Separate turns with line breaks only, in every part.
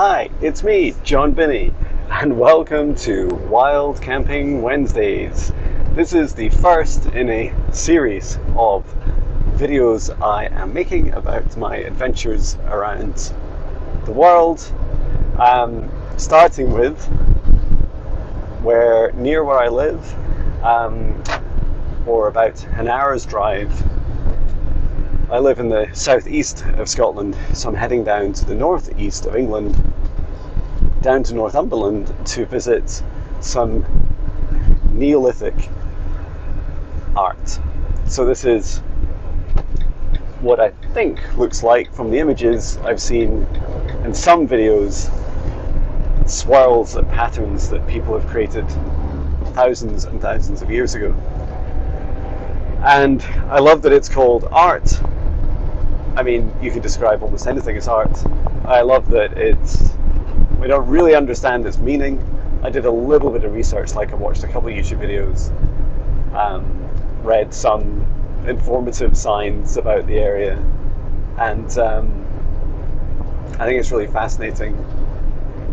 Hi, it's me, John Binnie, and welcome to Wild Camping Wednesdays. This is the first in a series of videos I am making about my adventures around the world, starting with near where I live, or about an hour's drive. I live in the southeast of Scotland, so I'm heading down to the northeast of England, down to Northumberland to visit some neolithic art. So this is what I think looks like, from the images I've seen in some videos, swirls and patterns that people have created thousands and thousands of years ago. And I love that it's called art. I mean, you could describe almost anything as art. I love that we don't really understand its meaning. I did a little bit of research, like I watched a couple of YouTube videos, read some informative signs about the area, and I think it's really fascinating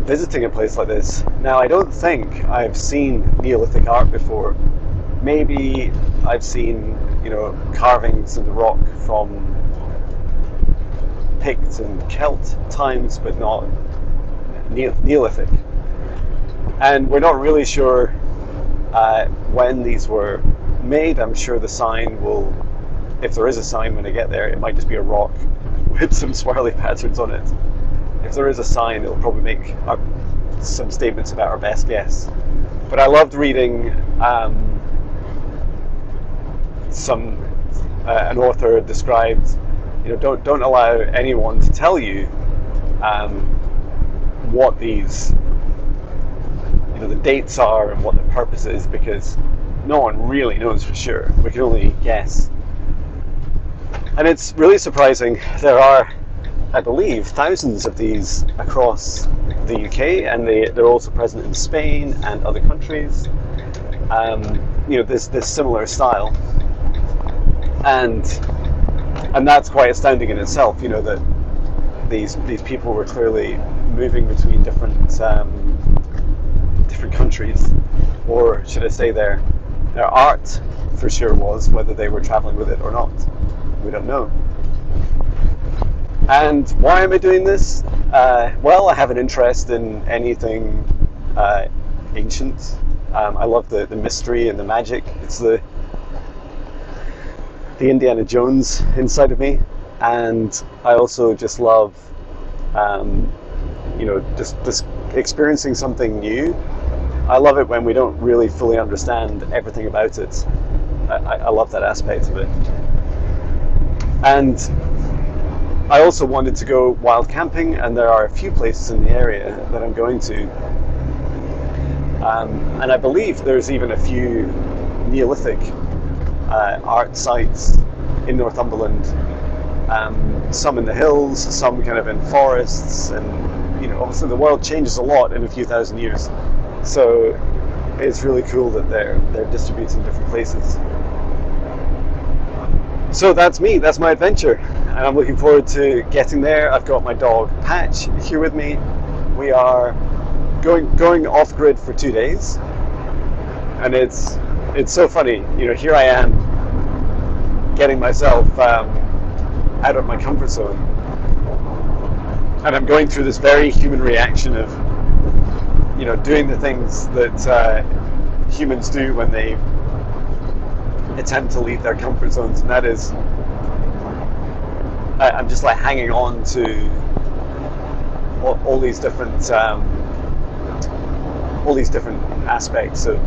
visiting a place like this. Now, I don't think I've seen Neolithic art before. Maybe I've seen, carvings in the rock from Pict and Celt times, but not Neolithic. And we're not really sure when these were made. I'm sure the sign will, if there is a sign when I get there, it might just be a rock with some swirly patterns on it. If there is a sign, it'll probably make some statements about our best guess. But I loved reading an author described, don't allow anyone to tell you what these, the dates are and what the purpose is, because no one really knows for sure. We can only guess. And it's really surprising. There are, I believe, thousands of these across the UK, and they're also present in Spain and other countries. This similar style, and that's quite astounding in itself. That these people were clearly moving between different countries, or should I say their art for sure was, whether they were traveling with it or not, we don't know. And why am I doing this? Well, I have an interest in anything ancient. I love the mystery and the magic. It's the Indiana Jones inside of me, and I also just love just experiencing something new. I love it when we don't really fully understand everything about it. I love that aspect of it. And I also wanted to go wild camping, and there are a few places in the area that I'm going to. And I believe there's even a few Neolithic art sites in Northumberland. Some in the hills, some kind of in forests, and obviously the world changes a lot in a few thousand years. So it's really cool that they're distributed in different places. So that's me, that's my adventure, and I'm looking forward to getting there. I've got my dog Patch here with me. We are going off grid for 2 days, and it's so funny. Here I am getting myself out of my comfort zone, and I'm going through this very human reaction of doing the things that humans do when they attempt to leave their comfort zones, and that is I'm just like hanging on to all these different aspects of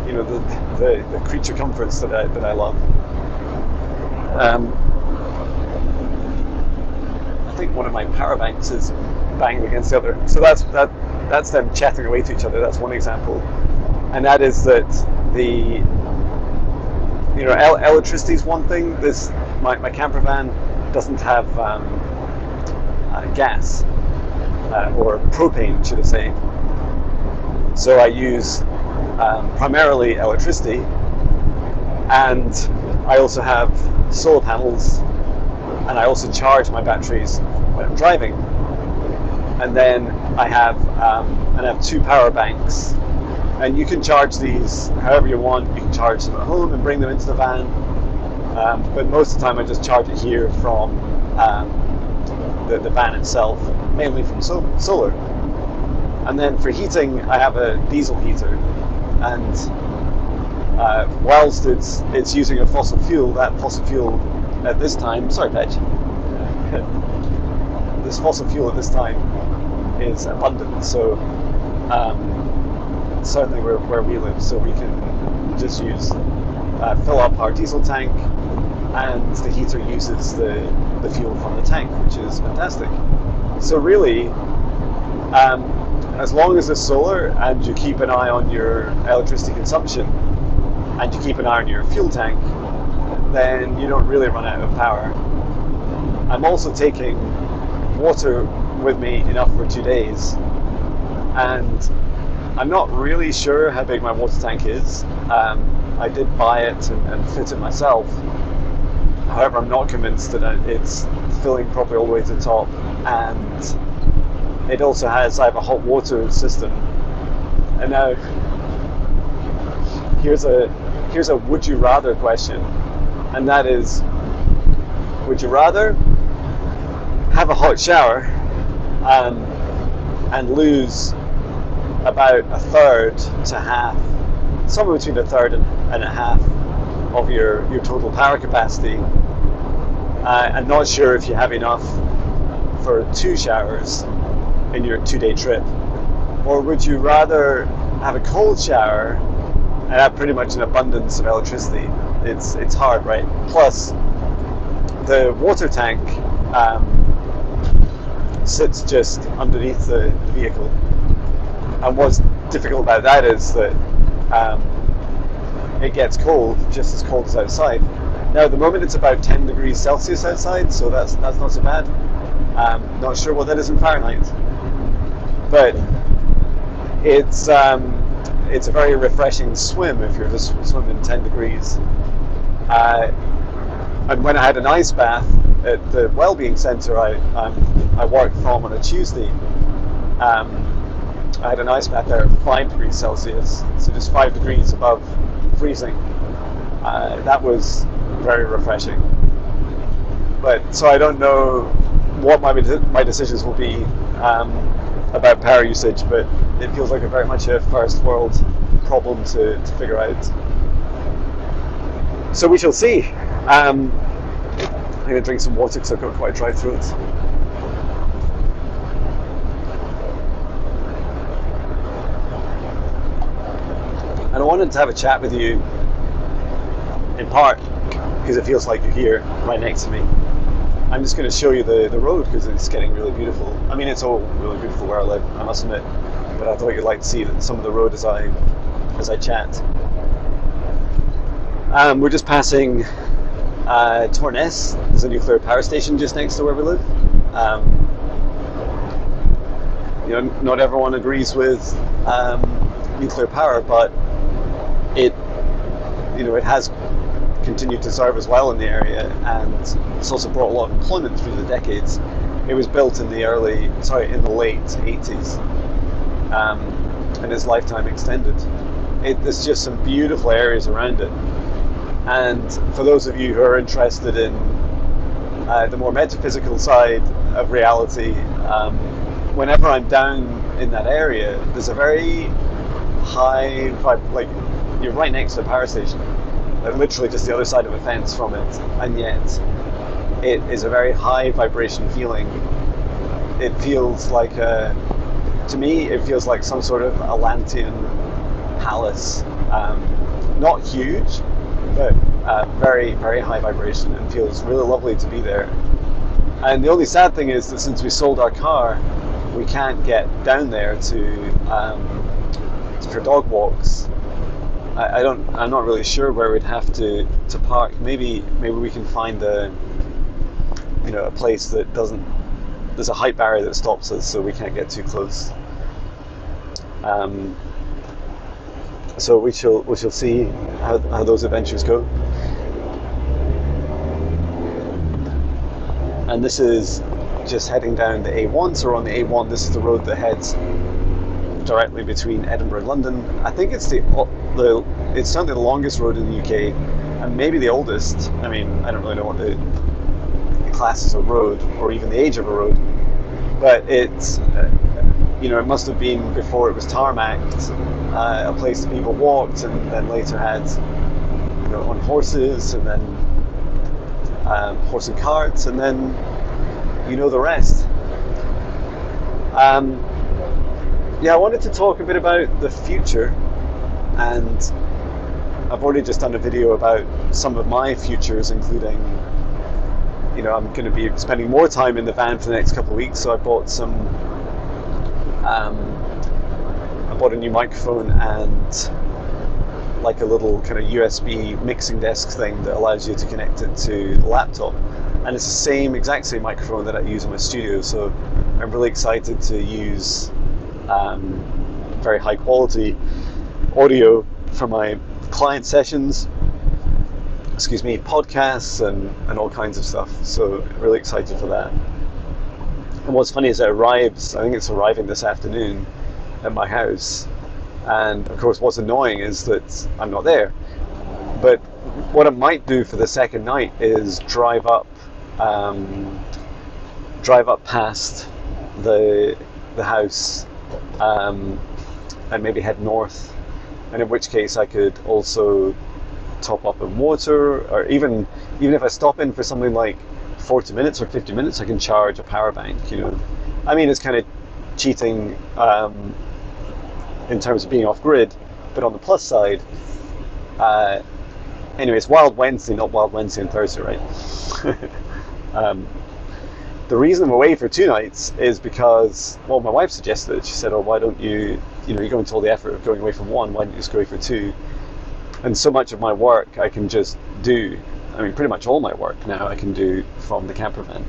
the creature comforts that I love. I think one of my power banks is banged against the other, so that's them chatting away to each other. That's one example, and that is that the electricity is one thing. My camper van doesn't have gas or propane, should I say. So I use primarily electricity, and I also have solar panels, and I also charge my batteries when I'm driving. and then I have 2 power banks, and you can charge these however you want. You can charge them at home and bring them into the van, but most of the time I just charge it here from the van itself, mainly from solar. And then for heating, I have a diesel heater, and whilst it's using a fossil fuel, that fossil fuel at this time, sorry Veg, this fossil fuel at this time is abundant, so certainly where we live, so we can just use fill up our diesel tank, and the heater uses the fuel from the tank, which is fantastic. So really, as long as it's solar and you keep an eye on your electricity consumption and you keep an eye on your fuel tank, then you don't really run out of power. I'm also taking water with me enough for 2 days, and I'm not really sure how big my water tank is. I did buy it and fit it myself. However, I'm not convinced that it's filling properly all the way to the top, and it also has, I have a hot water system. And now here's a would you rather question, and that is, would you rather have a hot shower and lose about a third to half, somewhere between a third and a half of your total power capacity, and not sure if you have enough for 2 showers in your 2-day trip? Or would you rather have a cold shower and have pretty much an abundance of electricity? It's hard, right? Plus, the water tank sits just underneath the vehicle, and what's difficult about that is that it gets cold, just as cold as outside. Now at the moment it's about 10 degrees Celsius outside, so that's not so bad. Not sure what that is in Fahrenheit, but it's a very refreshing swim if you're just swimming 10 degrees. And when I had an ice bath at the Wellbeing Centre I worked from on a Tuesday, I had an ice bath there at 5 degrees Celsius, so just 5 degrees above freezing. That was very refreshing. But so I don't know what my decisions will be about power usage, but it feels like very much a first world problem to figure out. So we shall see. I'm going to drink some water because I've got quite a dry throat. And I wanted to have a chat with you, in part because it feels like you're here right next to me. I'm just going to show you the road because it's getting really beautiful. I mean, it's all really beautiful where I live, I must admit, but I thought you'd like to see some of the road as I chat. We're just passing Torness. There's a nuclear power station just next to where we live. Not everyone agrees with nuclear power, but it has continued to serve us well in the area, and it's also brought a lot of employment through the decades. It was built in the late 80s, and its lifetime extended. There's just some beautiful areas around it, and for those of you who are interested in the more metaphysical side of reality, whenever I'm down in that area, there's a very high vibe, like you're right next to the power station, like literally just the other side of a fence from it, and yet it is a very high vibration feeling. It feels like to me it feels like some sort of Atlantean palace, not huge, but very, very high vibration, and feels really lovely to be there. And the only sad thing is that since we sold our car, we can't get down there for dog walks. I'm not really sure where we'd have to park. Maybe we can find a place that doesn't. There's a height barrier that stops us, so we can't get too close. So we shall see how those adventures go. And this is just heading down the A1. So we're on the A1. This is the road that heads directly between Edinburgh and London. I think it's it's certainly the longest road in the UK, and maybe the oldest. I mean, I don't really know what the class is a road, or even the age of a road, but it's it must have been before it was tarmacked, a place that people walked, and then later had on horses, and then horse and carts, and then the rest. I wanted to talk a bit about the future, and I've already just done a video about some of my futures, including, I'm going to be spending more time in the van for the next couple of weeks, so I bought a new microphone and like a little kind of USB mixing desk thing that allows you to connect it to the laptop, and it's the exact same microphone that I use in my studio, so I'm really excited to use very high quality audio for my client sessions, podcasts and all kinds of stuff, so really excited for that. And what's funny is I think it's arriving this afternoon at my house, and of course what's annoying is that I'm not there. But what I might do for the second night is drive up past the house, and maybe head north, and in which case I could also top up in water, or even if I stop in for something like 40 minutes or 50 minutes, I can charge a power bank. I mean, it's kind of cheating in terms of being off grid, but on the plus side, anyway, it's Wild Wednesday, not Wild Wednesday and Thursday, right? The reason I'm away for 2 nights is because, well, my wife suggested it. She said, why don't you, you're going to all the effort of going away from 1, why don't you just go away for 2? And so much of my work I can just do, pretty much all my work now I can do from the camper van.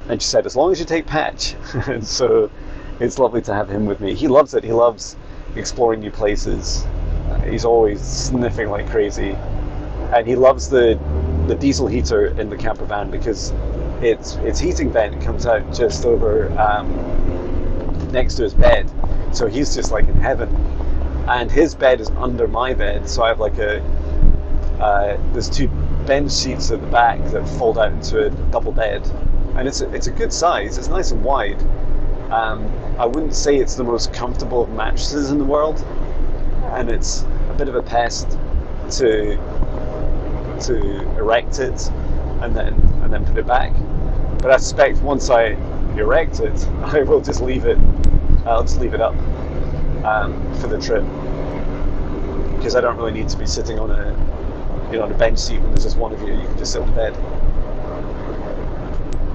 And she said, as long as you take Patch. And so it's lovely to have him with me. He loves it. He loves exploring new places. He's always sniffing like crazy. And he loves the diesel heater in the camper van, because its heating vent comes out just over next to his bed, so he's just like in heaven. And his bed is under my bed, so I have like there's 2 bench seats at the back that fold out into a double bed, and it's a good size. It's nice and wide. I wouldn't say it's the most comfortable of mattresses in the world, and it's a bit of a pest to erect it and then put it back. But I suspect once I erect it, I will just leave it. I'll just leave it up for the trip, because I don't really need to be sitting on a bench seat when there's just one of you. You can just sit on the bed.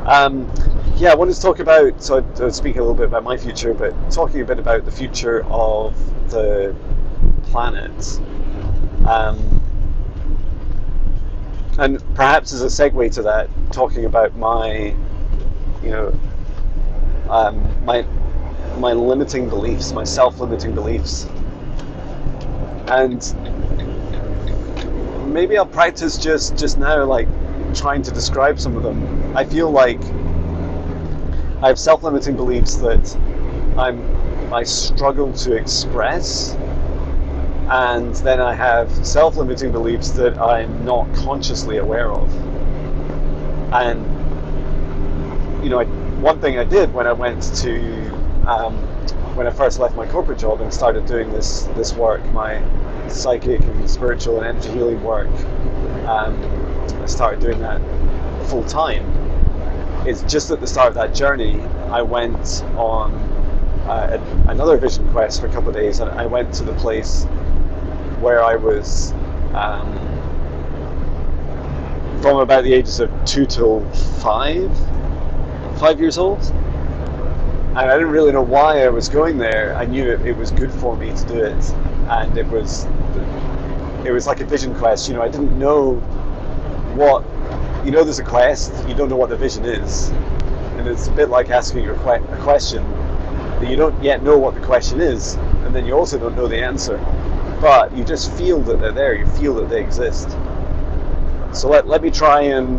I wanted to talk about. So I'll speak a little bit about my future, but talking a bit about the future of the planet. And perhaps as a segue to that, talking about my limiting beliefs, my self-limiting beliefs. And maybe I'll practice just now, like trying to describe some of them. I feel like I have self-limiting beliefs that I struggle to express. And then I have self-limiting beliefs that I'm not consciously aware of. And one thing I did when I went to when I first left my corporate job and started doing this work, my psychic and spiritual and energy healing work, I started doing that full time. It's just at the start of that journey, I went on another vision quest for a couple of days, and I went to the place where I was from about the ages of 2 till 5 years old, and I didn't really know why I was going there. I knew it was good for me to do it, and it was like a vision quest. I didn't know what, there's a quest, you don't know what the vision is, and it's a bit like asking a question that you don't yet know what the question is, and then you also don't know the answer. But you just feel that they're there, you feel that they exist. So let me try and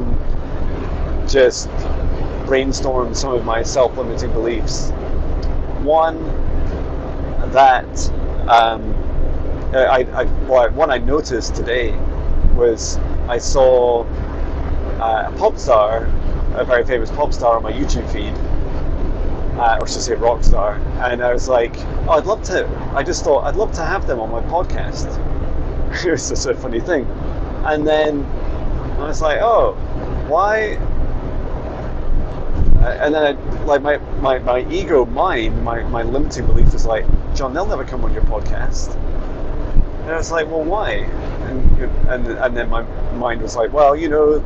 just brainstorm some of my self-limiting beliefs. One that one I noticed today was I saw a pop star, a very famous pop star on my YouTube feed, or should I say rock star, and I was like, oh, I just thought I'd love to have them on my podcast. It was just a funny thing. And then I was like, oh, why? And then my ego mind, my limiting belief was like, John, they'll never come on your podcast. And I was like, well, why? And then my mind was like, well,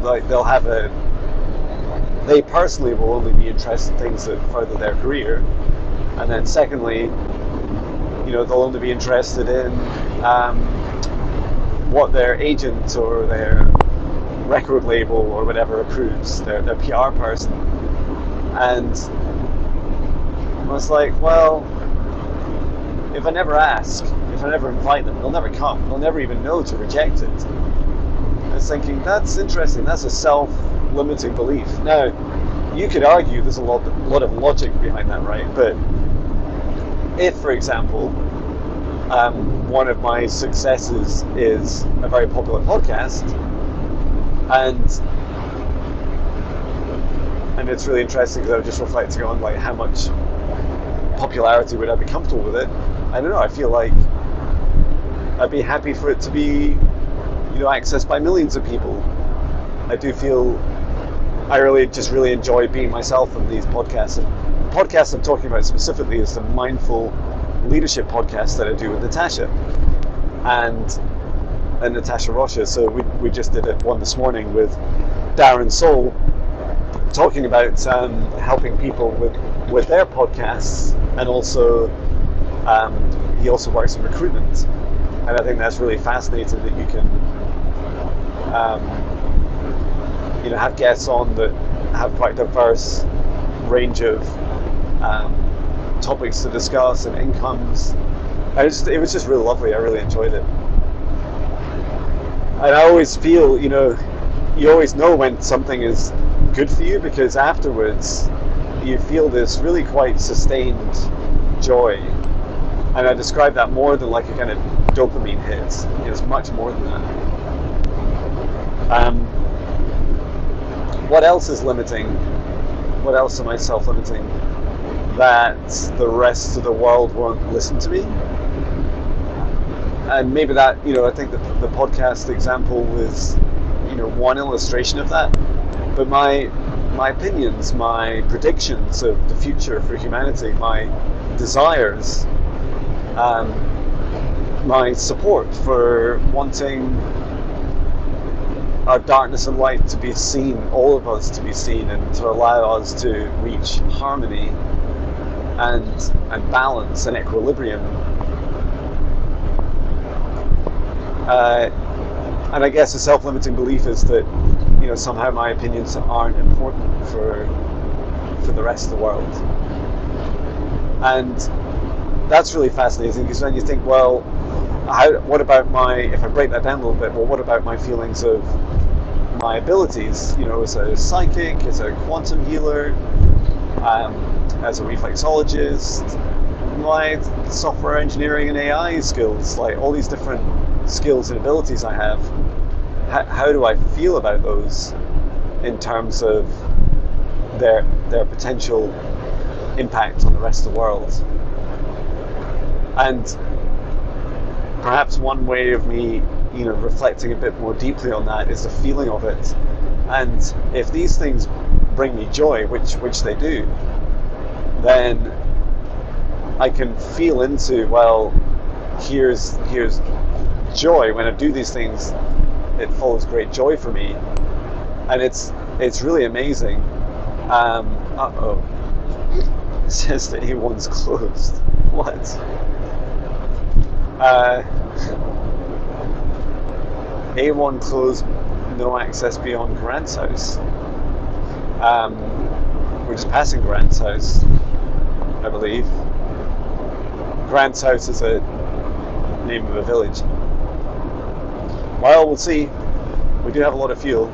like they personally will only be interested in things that further their career. And then secondly, they'll only be interested in what their agent or their record label or whatever approves, their PR person. And I was like, well, if I never ask, if I never invite them, they'll never come. They'll never even know to reject it. I was thinking, that's interesting. That's a self-limiting belief. Now, you could argue there's a lot of logic behind that, right? But if, for example, one of my successes is a very popular podcast, and it's really interesting because I was just reflecting on like how much popularity would I be comfortable with it. I don't know. I feel like I'd be happy for it to be, accessed by millions of people. I do feel I really enjoy being myself in these podcasts. And the podcast I'm talking about specifically is the mindful leadership podcast that I do with Natasha and Natasha Rocha. So we just did one this morning with Darren Soul, talking about helping people with their podcasts, and also he also works in recruitment, and I think that's really fascinating that you can have guests on that have quite a diverse range of topics to discuss and incomes. It was just really lovely. I really enjoyed it. And I always feel, you always know when something is good for you, because afterwards you feel this really quite sustained joy. And I describe that more than like a kind of dopamine hit. It's much more than that. What else is limiting? What else am I self-limiting? That the rest of the world won't listen to me. And maybe that, I think the podcast example was, one illustration of that. But my opinions, my predictions of the future for humanity, my desires, my support for wanting our darkness and light to be seen, all of us to be seen, and to allow us to reach harmony and balance and equilibrium. And I guess a self-limiting belief is that, somehow my opinions aren't important for the rest of the world. And that's really fascinating, because then you think, well, what about if I break that down a little bit, well, what about my feelings of my abilities, as a psychic, as a quantum healer, as a reflexologist, my software engineering and AI skills, like all these different skills and abilities I have, how do I feel about those in terms of their potential impact on the rest of the world? And perhaps one way of me, reflecting a bit more deeply on that is the feeling of it. And if these things bring me joy, which they do, then I can feel into, well, here's joy. When I do these things, it follows great joy for me, and it's really amazing. It says that A1's closed. What? A1 closed, no access beyond Grant's house. We're just passing Grant's house, I believe. Grant's house is a name of a village. Well, we'll see. We do have a lot of fuel.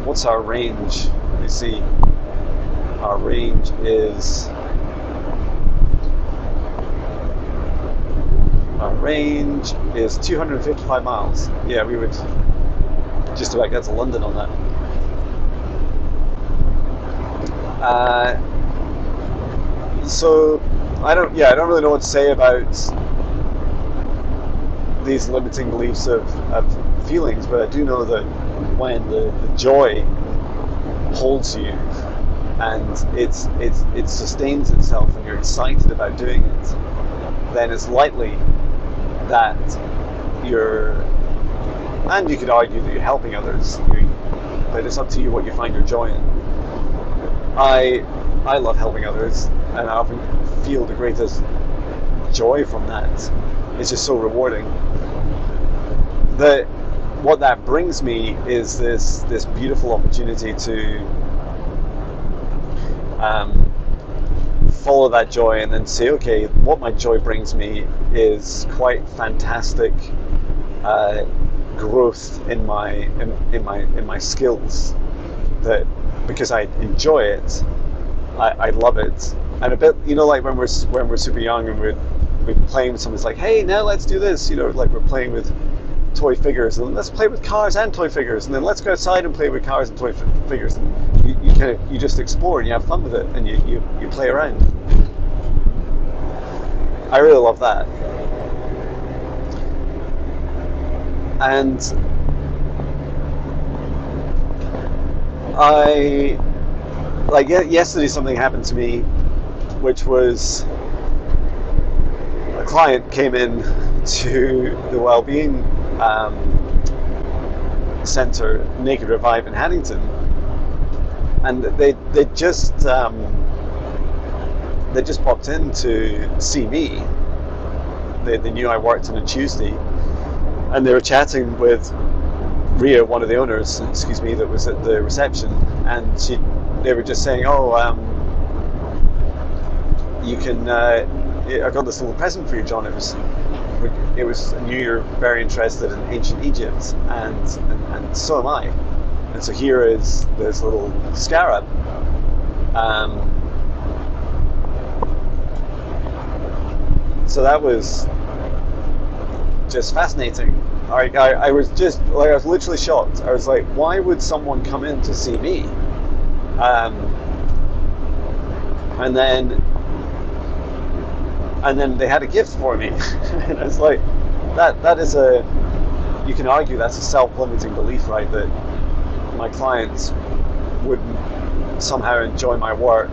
What's our range? Let me see. our range is 255 miles. Yeah, we would just about get to London on that. So I don't really know what to say about these limiting beliefs of feelings, but I do know that when the joy holds you and it sustains itself and you're excited about doing it, then it's likely that and you could argue that you're helping others, but it's up to you what you find your joy in. I love helping others, and I often feel the greatest joy from that. It's just so rewarding. What that brings me is this beautiful opportunity to follow that joy and then say, okay, what my joy brings me is quite fantastic growth in my skills. That because I enjoy it, I love it, and a bit, like when we're super young and we're playing with someone, it's like, hey, now let's do this, like we're playing with toy figures, and let's play with cars and toy figures, and then let's go outside and play with cars and toy figures, and you just explore and you have fun with it, and you play around. I really love that. And yesterday something happened to me, which was a client came in to the Wellbeing Centre, Naked Revive in Haddington, and they just popped in to see me. They knew I worked on a Tuesday, and they were chatting with Ria, one of the owners, that was at the reception, and they were just saying, you can, I got this little present for you, John. It was I knew you're very interested in ancient Egypt, and so am I. And so here is this little scarab. So that was just fascinating. I was just I was literally shocked. I was like, why would someone come in to see me? And then they had a gift for me, and I was like, that is you can argue that's a self-limiting belief, right? That my clients would somehow enjoy my work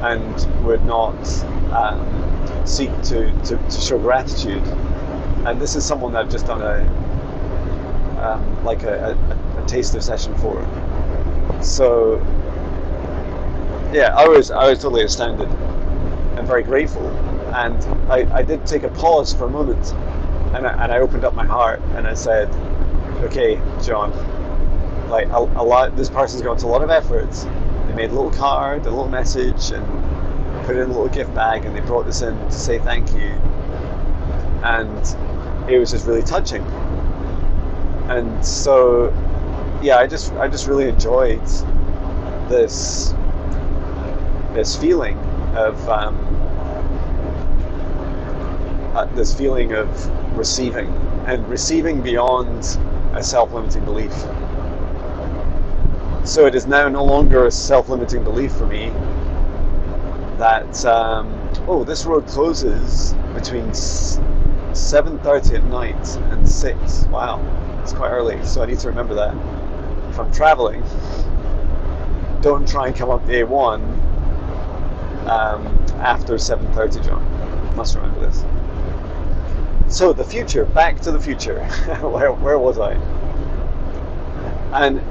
and would not seek to show gratitude. And this is someone that I've just done a taster session for. So yeah, I was totally astounded and very grateful. And I did take a pause for a moment, and I opened up my heart and I said, okay, John, this person's gone to a lot of efforts. They made a little card, a little message, and put it in a little gift bag, and they brought this in to say thank you. And it was just really touching. And so, yeah, I just really enjoyed this feeling of receiving, and receiving beyond a self-limiting belief. So it is now no longer a self-limiting belief for me that this road closes between 7:30 at night and 6. Wow, it's quite early, so I need to remember that. If I'm traveling, don't try and come up the A1 after 7:30, John. Must remember this. So the future, back to the future. Where was I? And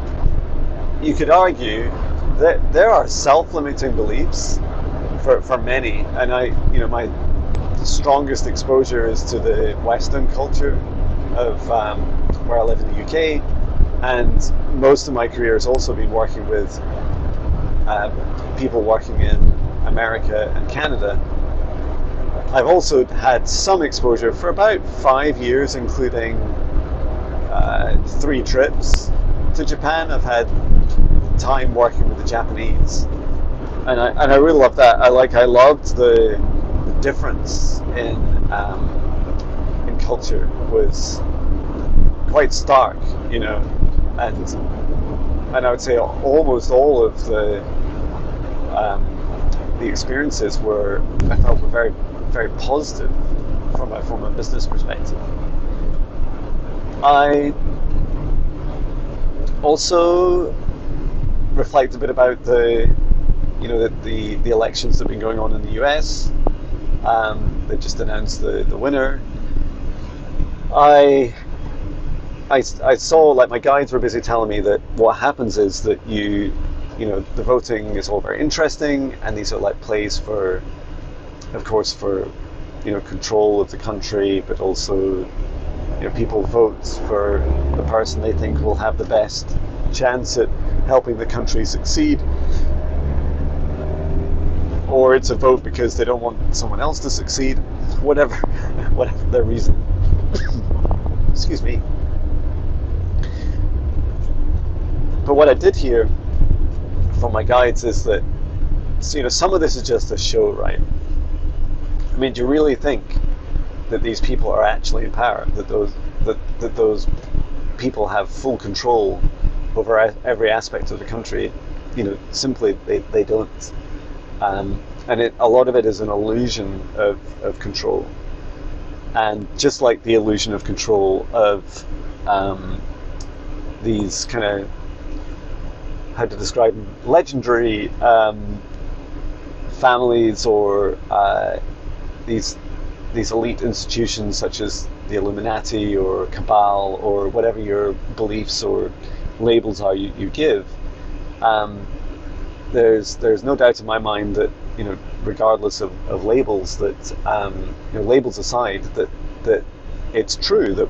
you could argue that there are self-limiting beliefs for many, and my strongest exposure is to the Western culture of where I live in the UK, and most of my career has also been working with people working in America and Canada. I've also had some exposure for about 5 years, including 3 trips to Japan. I've had time working with the Japanese, and I really love that. I loved the difference in culture was quite stark, you know, and I would say almost all of the experiences I felt were very, very positive from a business perspective. I also reflect a bit about the elections that have been going on in the US. They just announced the winner. I saw, like, my guides were busy telling me that what happens is that the voting is all very interesting, and these are like plays for, of course, for control of the country, but also people vote for the person they think will have the best chance at helping the country succeed, or it's a vote because they don't want someone else to succeed, whatever their reason. Excuse me. But what I did hear from my guides is that some of this is just a show, right? I mean, do you really think that these people are actually in power? That those people have full control over every aspect of the country? Simply they don't. And a lot of it is an illusion of control. And just like the illusion of control of these kind of, how to describe them, legendary families, or these elite institutions such as the Illuminati or Cabal, or whatever your beliefs or labels are you give. There's no doubt in my mind that regardless of labels, that labels aside, that it's true that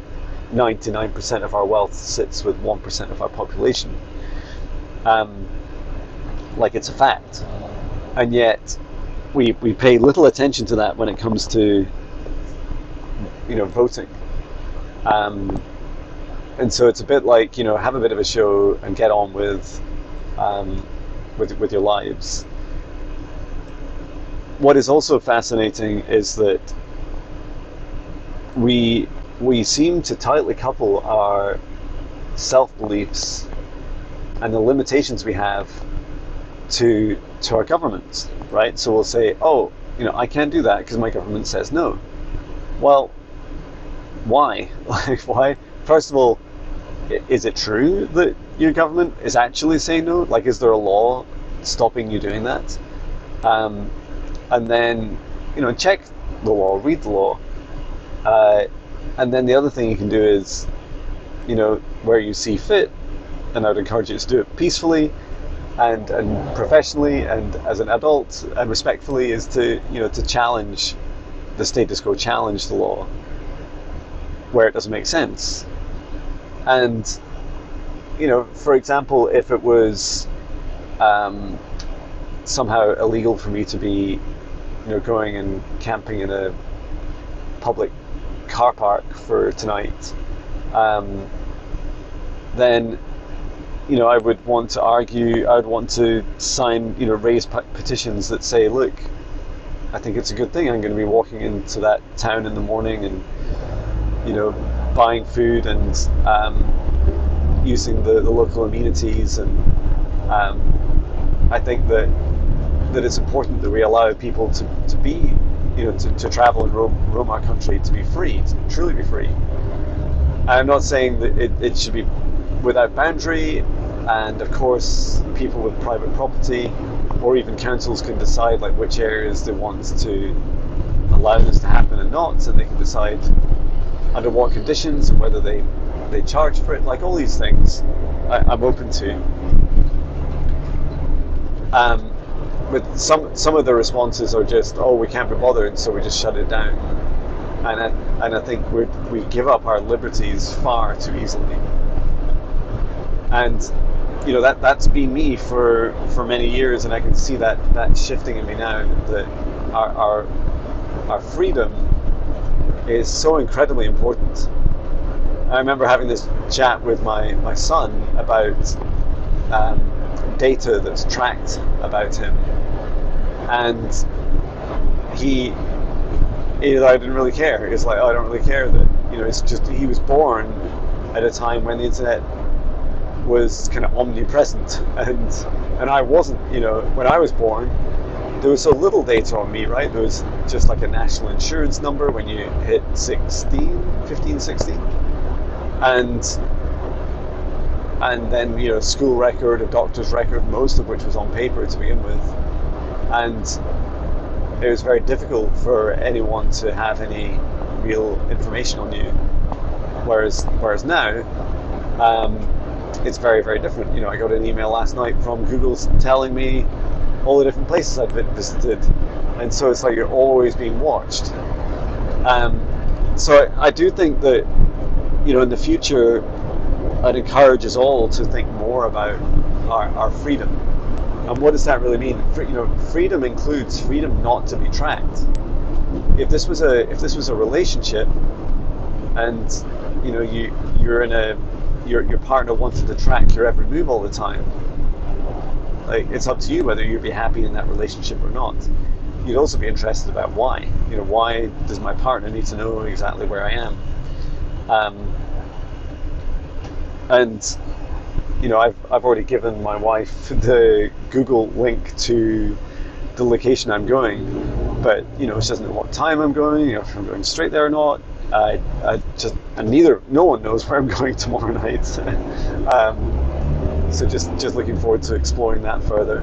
99% of our wealth sits with 1% of our population. Like, it's a fact, and yet we pay little attention to that when it comes to voting. And so it's a bit like, have a bit of a show and get on with your lives. What is also fascinating is that we seem to tightly couple our self-beliefs and the limitations we have to our governments, right? So we'll say, oh, I can't do that because my government says no. Well, why? Like, why? First of all, is it true that your government is actually saying no? Like, is there a law stopping you doing that? And then, check the law, read the law. And then the other thing you can do is, where you see fit, and I would encourage you to do it peacefully and professionally and as an adult and respectfully, is to challenge the status quo, challenge the law where it doesn't make sense. And for example, if it was somehow illegal for me to be going and camping in a public car park for tonight, then I would want to argue, I would want to sign, raise petitions that say, look, I think it's a good thing. I'm going to be walking into that town in the morning and, buying food and using the local amenities. And I think that it's important that we allow people to be, to travel and roam our country, to be free, to truly be free. I'm not saying that it should be without boundary, and of course people with private property or even councils can decide like which areas they want to allow this to happen and not, and they can decide under what conditions and whether they charge for it. Like, all these things I'm open to. But some of the responses are just, oh, we can't be bothered, so we just shut it down. And I think we give up our liberties far too easily. And that's been me for many years, and I can see that shifting in me now, that our freedom is so incredibly important. I remember having this chat with my son about data that's tracked about him, and he I didn't really care. It's like, oh, I don't really care that, it's just he was born at a time when the internet was kind of omnipresent, and I wasn't. When I was born, there was so little data on me, right? There was just like a national insurance number when you hit 15, 16, and then school record, a doctor's record, most of which was on paper to begin with, and it was very difficult for anyone to have any real information on you. Whereas now, it's very, very different. I got an email last night from Google telling me all the different places I've visited, and so it's like you're always being watched. So I do think that in the future, I'd encourage us all to think more about our freedom. And what does that really mean? Freedom includes freedom not to be tracked. If this was a relationship, and your partner wanted to track your every move all the time, like, it's up to you whether you'd be happy in that relationship or not. You'd also be interested about why. Why does my partner need to know exactly where I am? And I've already given my wife the Google link to the location I'm going, but she doesn't know what time I'm going, if I'm going straight there or not. No one knows where I'm going tomorrow night. So just looking forward to exploring that further.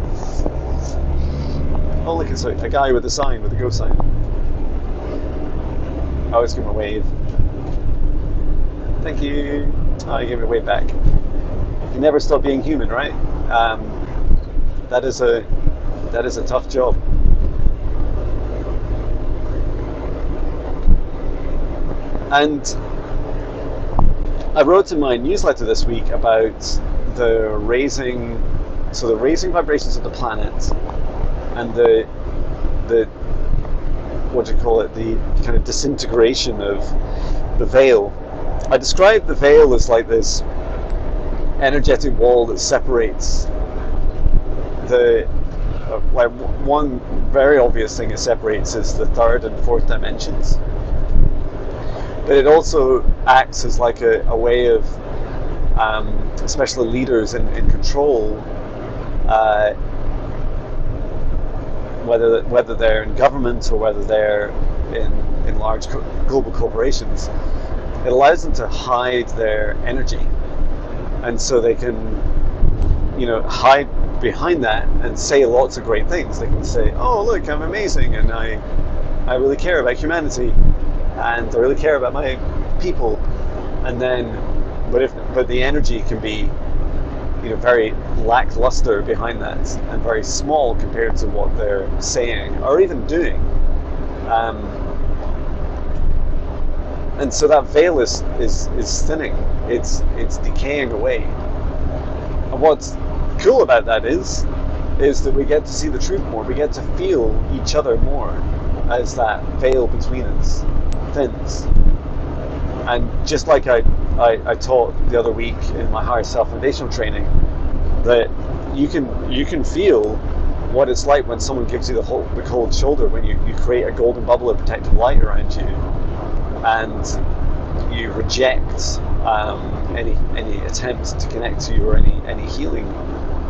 Oh, look, it's a guy with a sign, with a go sign. I was giving a wave. Thank you. Oh, you gave me a wave back. You never stop being human, right? That is a tough job. And I wrote in my newsletter this week about the raising vibrations of the planet, and the what do you call it? The kind of disintegration of the veil. I described the veil as like this energetic wall that separates one very obvious thing it separates is the third and fourth dimensions, but it also acts as like a way of especially leaders in control, whether they're in government or whether they're in large global corporations. It allows them to hide their energy, and so they can hide behind that and say lots of great things. They can say, oh, look, I'm amazing, and I really care about humanity, and I really care about my people. And then but the energy can be very lackluster behind that, and very small compared to what they're saying or even doing. And so that veil is thinning. It's decaying away. And what's cool about that is that we get to see the truth more. We get to feel each other more as that veil between us thins. And just like I taught the other week in my higher self foundational training, that you can feel what it's like when someone gives you the cold shoulder, when you create a golden bubble of protective light around you, and you reject any attempts to connect to you, or any healing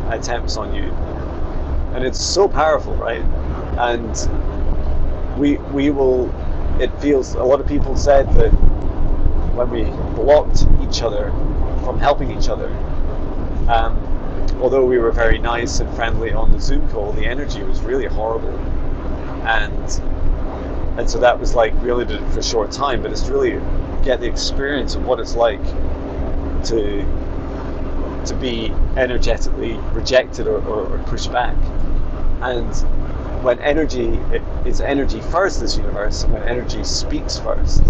attempts on you. And it's so powerful, right? And we will, it feels, a lot of people said that when we blocked each other from helping each other, although we were very nice and friendly on the Zoom call, the energy was really horrible. And so that was like, we only did it for a short time, but it's really get the experience of what it's like to be energetically rejected or pushed back. And when energy is energy first, this universe, and when energy speaks first,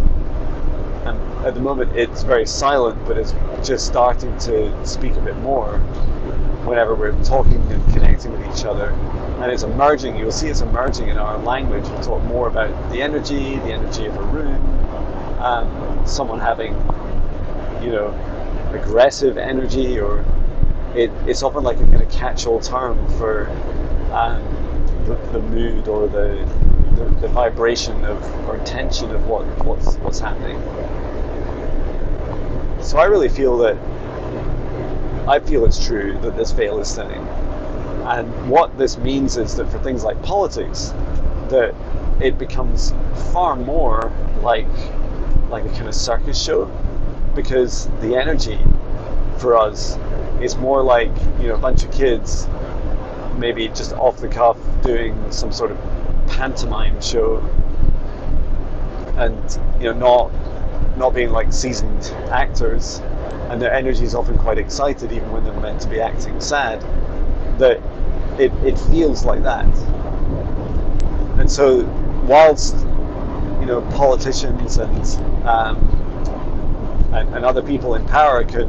and at the moment it's very silent, but it's just starting to speak a bit more whenever we're talking and connecting with each other. And it's emerging, you'll see it's emerging in our language. We'll talk more about the energy of a room, someone having, aggressive energy, or it's often like a kind of catch-all term for the mood or the vibration of or intention of what's happening. So I really feel it's true that this veil is thinning. And what this means is that for things like politics, that it becomes far more like a kind of circus show, because the energy for us is more like, a bunch of kids maybe just off the cuff doing some sort of pantomime show, and not being like seasoned actors, and their energy is often quite excited even when they're meant to be acting sad. That it feels like that. And so whilst politicians and other people in power can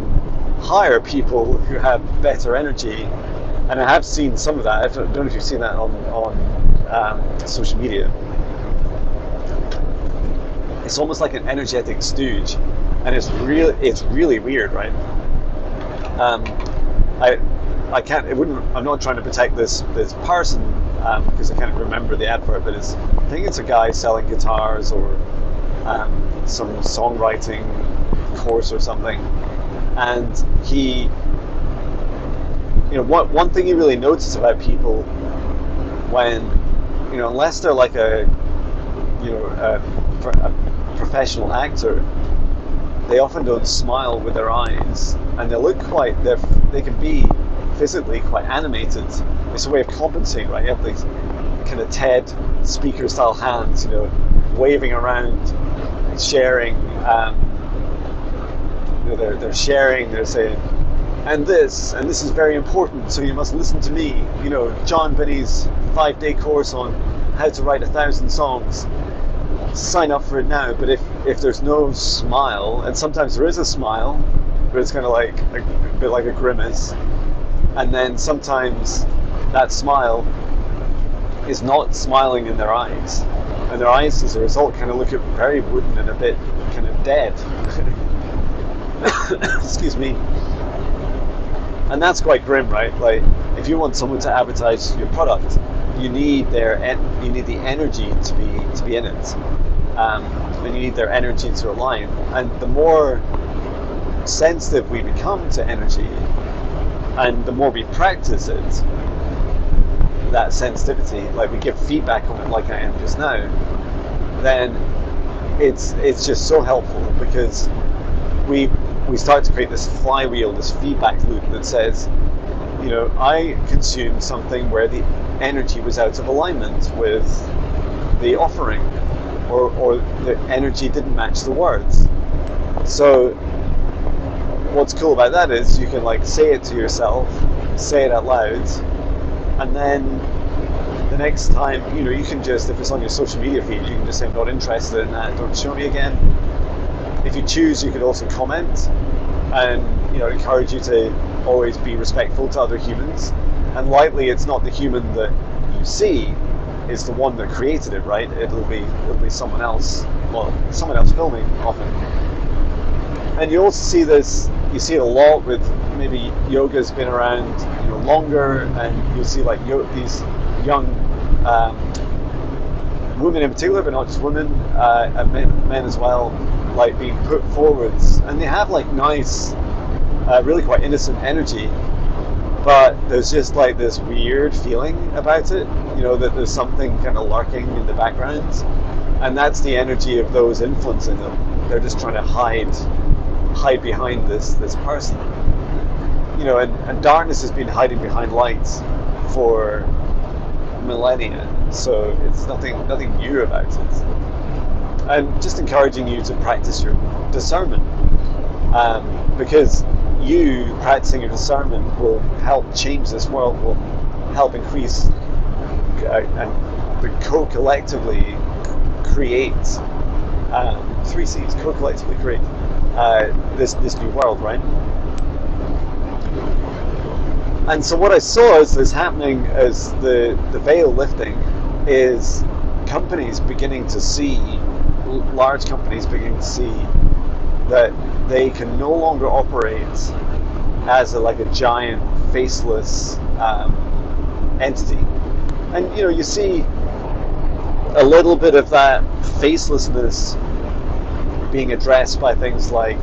hire people who have better energy, and I have seen some of that. I don't know if you've seen that on social media. It's almost like an energetic stooge, and it's really weird, right? I can't. I'm not trying to protect this person because I can't remember the advert, but I think it's a guy selling guitars or some songwriting course or something, and he, one thing you really notice about people when, unless they're like a professional actor, they often don't smile with their eyes, and they look they can be physically quite animated. It's a way of compensating, right? You have these kind of TED speaker style hands, waving around, sharing. They're sharing. They're saying, and this is very important. So you must listen to me. John Binnie's 5-day course on how to write 1,000 songs. Sign up for it now. But if there's no smile, and sometimes there is a smile, but it's kind of like a bit like a grimace, and then sometimes that smile is not smiling in their eyes, and their eyes as a result kind of look very wooden and a bit kind of dead. Excuse me. And that's quite grim, right? Like, if you want someone to advertise your product, you need the energy to be in it, and you need their energy to align. And the more sensitive we become to energy, and the more we practice it, that sensitivity, like we give feedback on it, like I am just now, then it's just so helpful, because we start to create this flywheel, this feedback loop that says, I consumed something where the energy was out of alignment with the offering, or the energy didn't match the words. So what's cool about that is you can say it to yourself, say it out loud, and then the next time, you can just, if it's on your social media feed, you can just say, I'm not interested in that, don't show me again. If you choose, you could also comment and encourage you to always be respectful to other humans. And likely it's not the human that you see, it's the one that created it, right? It'll be someone else. Well, someone else filming often. And you also see this. You see it a lot with maybe yoga's been around longer, and you'll see these young women in particular, but not just women, and men as well, being put forwards, and they have nice, really quite innocent energy, but there's just this weird feeling about it, that there's something kind of lurking in the background, and that's the energy of those influencing them. They're just trying to hide behind this person, and darkness has been hiding behind light for millennia, so it's nothing new about it. I'm just encouraging you to practice your discernment, because you practicing your discernment will help change this world, will help increase and co-collectively create 3 C's, co-collectively create this new world, right? And so what I saw as this happening, as the veil lifting, is companies beginning to see, large companies beginning to see that they can no longer operate as a giant faceless entity, And you see a little bit of that facelessness being addressed by things like,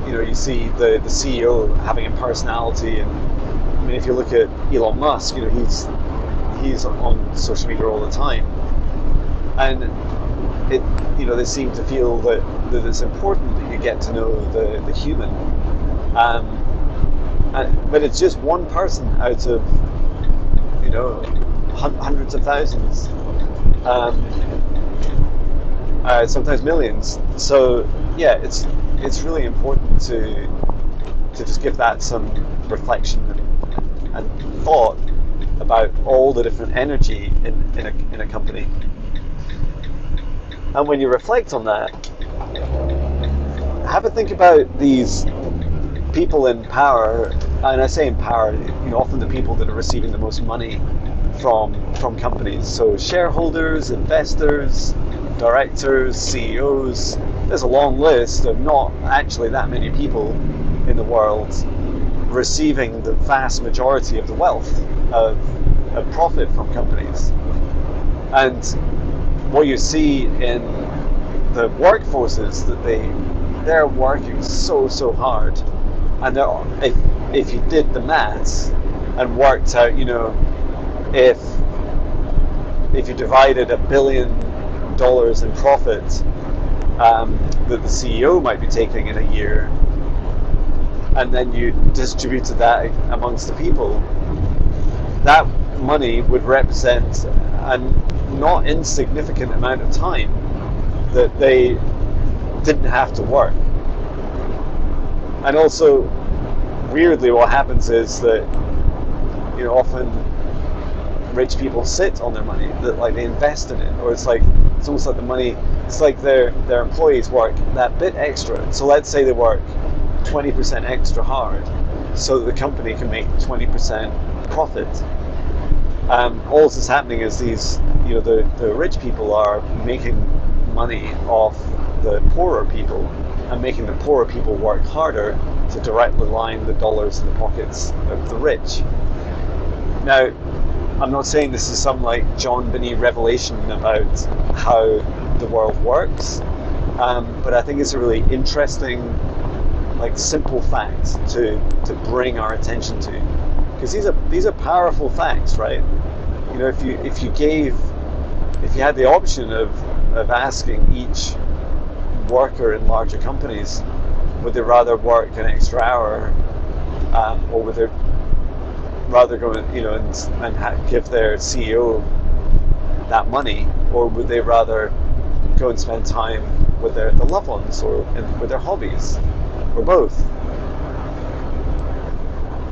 you see the CEO having a personality, and I mean, if you look at Elon Musk, he's on social media all the time, and they seem to feel that it's important that you get to know the human, but it's just one person out of hundreds of thousands, sometimes millions. So yeah, it's really important to just give that some reflection and thought about all the different energy in a company. And when you reflect on that, have a think about these people in power, and I say in power, often the people that are receiving the most money from companies. So shareholders, investors, directors, CEOs. There's a long list of not actually that many people in the world receiving the vast majority of the wealth of profit from companies. And what you see in the workforces that they're working so hard, and if you did the maths and worked out, if you divided $1 billion in profit that the CEO might be taking in a year, and then you distributed that amongst the people, that money would represent a not insignificant amount of time that they didn't have to work. And also, weirdly, what happens is that often rich people sit on their money, that like they invest in it, or it's almost like the money, it's like their employees work that bit extra. So let's say they work 20% extra hard so that the company can make 20% profit. All this is happening is these, the rich people are making money off the poorer people and making the poorer people work harder to directly line the dollars in the pockets of the rich. Now, I'm not saying this is some like John Binnie revelation about how the world works, but I think it's a really interesting, simple fact to bring our attention to, because these are powerful facts, right? If you had the option of asking each worker in larger companies, would they rather work an extra hour, or would they rather go and give their CEO that money, or would they rather go and spend time with their loved ones or with their hobbies, or both?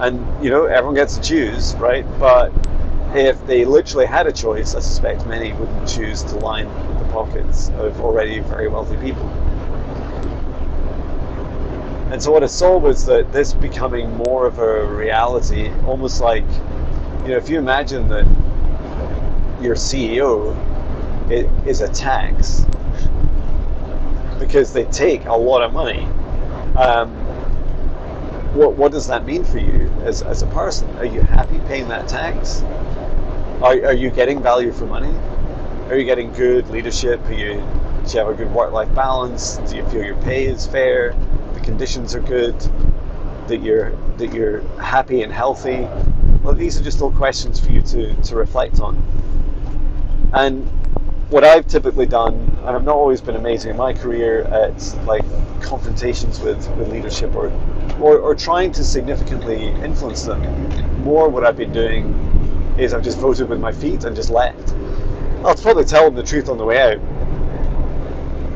And everyone gets to choose, right? But if they literally had a choice, I suspect many wouldn't choose to line the pockets of already very wealthy people. And so what I saw was that this becoming more of a reality, almost like, if you imagine that your CEO is a tax because they take a lot of money, what does that mean for you as a person? Are you happy paying that tax? Are you getting value for money? Are you getting good leadership? Do you have a good work-life balance? Do you feel your pay is fair? The conditions are good? That you're happy and healthy? Well, these are just all questions for you to reflect on. And what I've typically done, and I've not always been amazing in my career at confrontations with leadership or trying to significantly influence them, more what I've been doing is I've just voted with my feet and just left. I'll probably tell them the truth on the way out.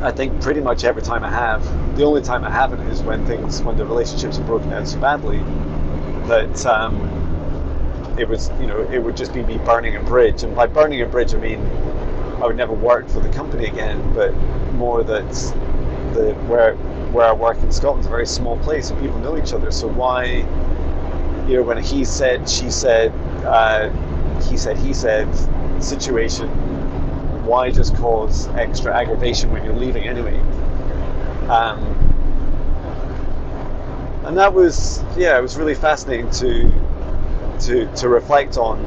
I think pretty much every time I have. The only time I haven't is when the relationships have broken down so badly that it would just be me burning a bridge. And by burning a bridge, I mean I would never work for the company again, but more that where I work in Scotland is a very small place and people know each other. So why, when he said, she said, he said situation, why just cause extra aggravation when you're leaving anyway? And that was, it was really fascinating to to reflect on,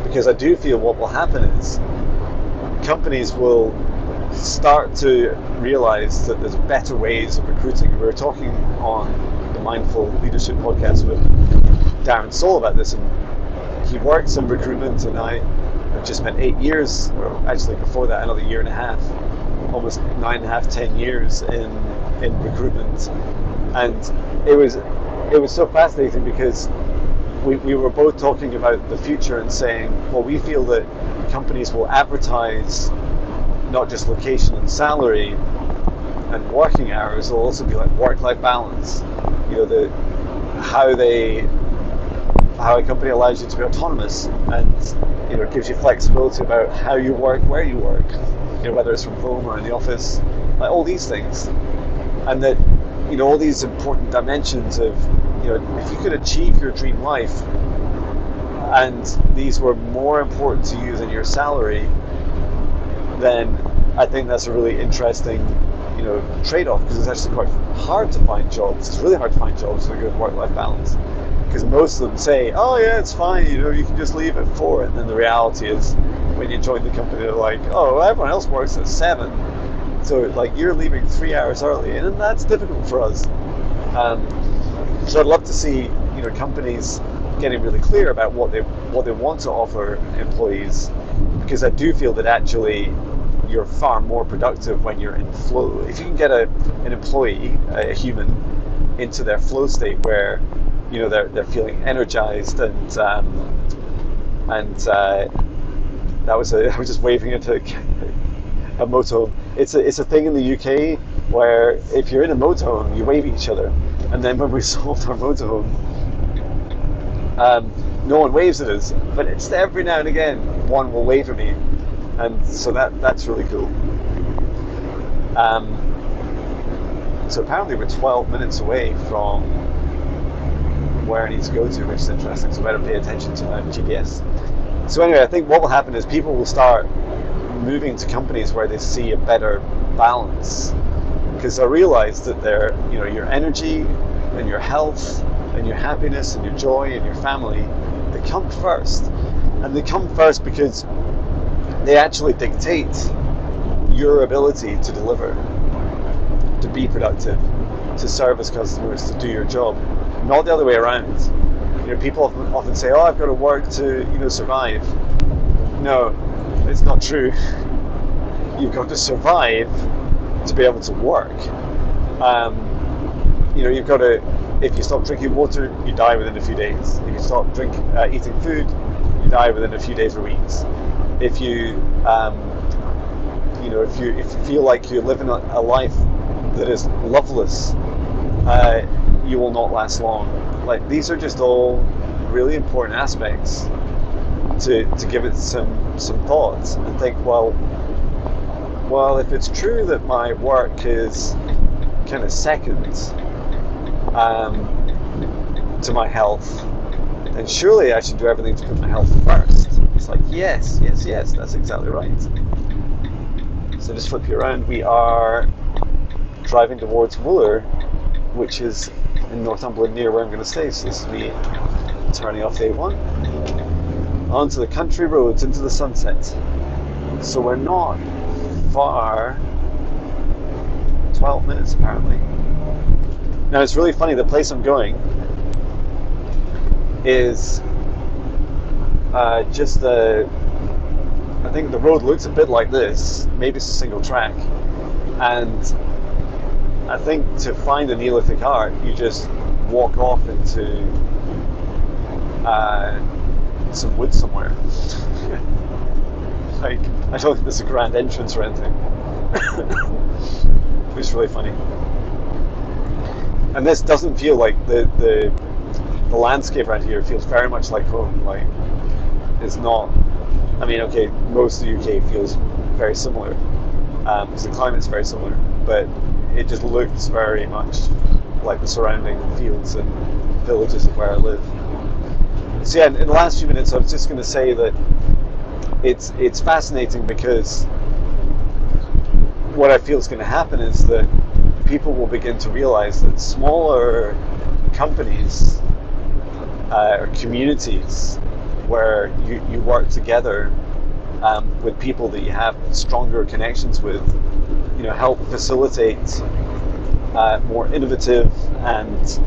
because I do feel what will happen is companies will start to realize that there's better ways of recruiting. We were talking on the Mindful Leadership podcast with Darren Soul about this, and he works in recruitment, and I've just spent 8 years, or actually before that another year and a half, almost 9.5, 10 years in recruitment. And it was so fascinating because we were both talking about the future and saying, well, we feel that companies will advertise not just location and salary and working hours, it'll also be like work-life balance. You know, how a company allows you to be autonomous, and you know, it gives you flexibility about how you work, where you work, you know, whether it's from home or in the office, like all these things. And that, you know, all these important dimensions of, you know, if you could achieve your dream life and these were more important to you than your salary, then I think that's a really interesting, you know, trade-off, because it's actually quite hard to find jobs. It's really hard to find jobs with a good work-life balance, because most of them say, oh yeah, it's fine, you know, you can just leave at 4, and then the reality is when you join the company, they're like, oh, everyone else works at 7, so like you're leaving 3 hours early, and that's difficult for us. So I'd love to see, you know, companies getting really clear about what they want to offer employees, because I do feel that actually you're far more productive when you're in flow. If you can get an employee, a human, into their flow state where, you know, they're feeling energized, and that was I was just waving at a motorhome. It's a thing in the UK where if you're in a motorhome, you wave at each other, and then when we sold our motorhome, no one waves at us, but it's every now and again one will wave at me, and so that's really cool. So apparently we're 12 minutes away from where I need to go to, which is interesting, so I better pay attention to my GPS. So anyway, I think what will happen is people will start moving to companies where they see a better balance, because I realize that you know, your energy and your health and your happiness and your joy and your family, they come first. And they come first because they actually dictate your ability to deliver, to be productive, to service customers, to do your job, not the other way around. You know, people often say, oh, I've got to work to, you know, survive. No, it's not true. You've got to survive to be able to work. You know, you've got to, if you stop drinking water, you die within a few days. If you stop eating food, you die within a few days or weeks. If you, you know, if you feel like you're living a life that is loveless, you will not last long. Like, these are just all really important aspects to give it some thought and think, well, if it's true that my work is kind of second to my health, then surely I should do everything to put my health first. It's like, yes, that's exactly right. So just flip you around. We are driving towards Wooler, which is in Northumberland, near where I'm going to stay. So this is me turning off A1 onto the country roads into the sunset. So we're not far. 12 minutes apparently. Now it's really funny, the place I'm going is just I think the road looks a bit like this, maybe it's a single track, and I think to find a Neolithic art you just walk off into some wood somewhere. Like, I don't think there's a grand entrance or anything. It's really funny. And this doesn't feel like the landscape around here feels very much like home. Like, it's not. I mean, okay, most of the UK feels very similar, because the climate's very similar, but it just looks very much like the surrounding fields and villages of where I live. So yeah, in the last few minutes, I was just going to say that it's fascinating, because what I feel is going to happen is that people will begin to realize that smaller companies or communities where you work together with people that you have stronger connections with, help facilitate more innovative and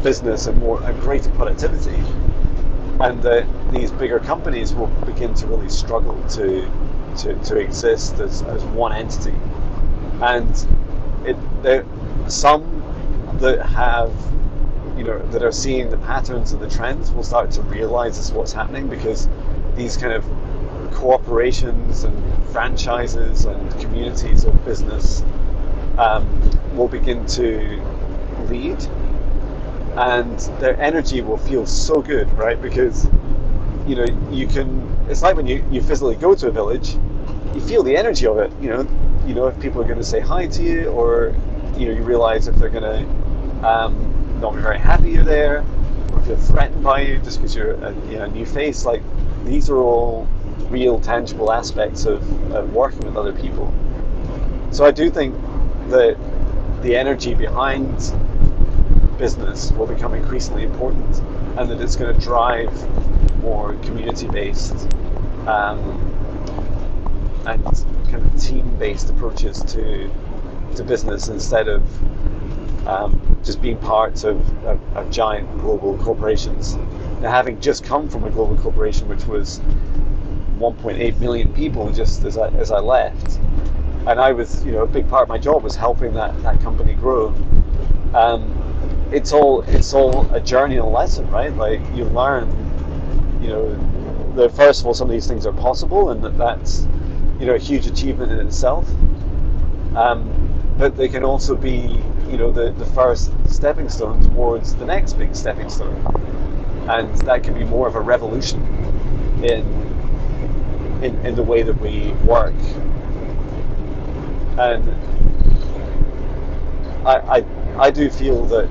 business and greater productivity, and that these bigger companies will begin to really struggle to exist as one entity. And there some that have that are seeing the patterns and the trends will start to realize this is what's happening, because these kind of corporations and franchises and communities of business will begin to lead, and their energy will feel so good, right? Because you can, it's like when you physically go to a village, you feel the energy of it. If people are going to say hi to you, or you realize if they're going to not be very happy you're there, or feel threatened by you just because you're a new face. Like, these are all real tangible aspects of working with other people. So I do think that the energy behind business will become increasingly important, and that it's going to drive more community-based and kind of team-based approaches to business, instead of just being parts of giant global corporations. Now, having just come from a global corporation which was 1.8 million people just as I left, and I was, a big part of my job was helping that company grow. It's all a journey and a lesson, right? Like, you learn, that first of all, some of these things are possible, and that's a huge achievement in itself. But they can also be, the first stepping stone towards the next big stepping stone, and that can be more of a revolution in the way that we work. And I do feel that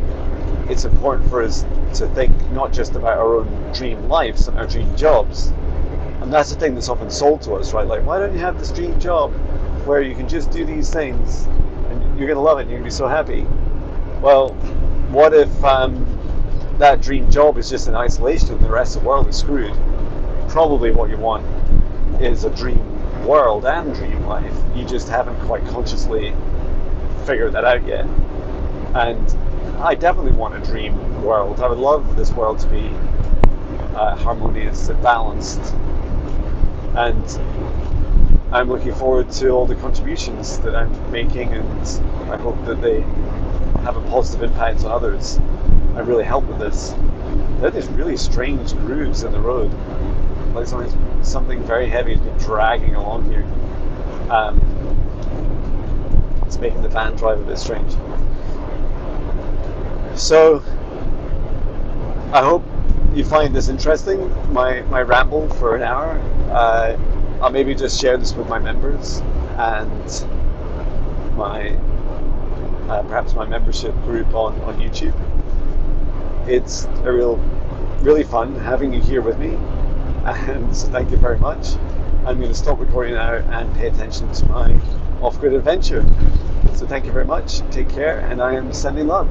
it's important for us to think not just about our own dream lives and our dream jobs. And that's the thing that's often sold to us, right? Like, why don't you have this dream job where you can just do these things and you're going to love it and you're going to be so happy? Well, what if that dream job is just in isolation and the rest of the world is screwed? Probably what you want is a dream world and dream life. You just haven't quite consciously figured that out yet. And I definitely want a dream world. I would love this world to be harmonious and balanced. And I'm looking forward to all the contributions that I'm making, and I hope that they have a positive impact on others. I really help with this. There are these really strange grooves in the road. Like something very heavy has been dragging along here. It's making the van drive a bit strange. So I hope you find this interesting, my ramble for an hour. I'll maybe just share this with my members and my perhaps my membership group on YouTube. It's really fun having you here with me, and so thank you very much. I'm going to stop recording now and pay attention to my off-grid adventure. So thank you very much, take care, and I am sending love.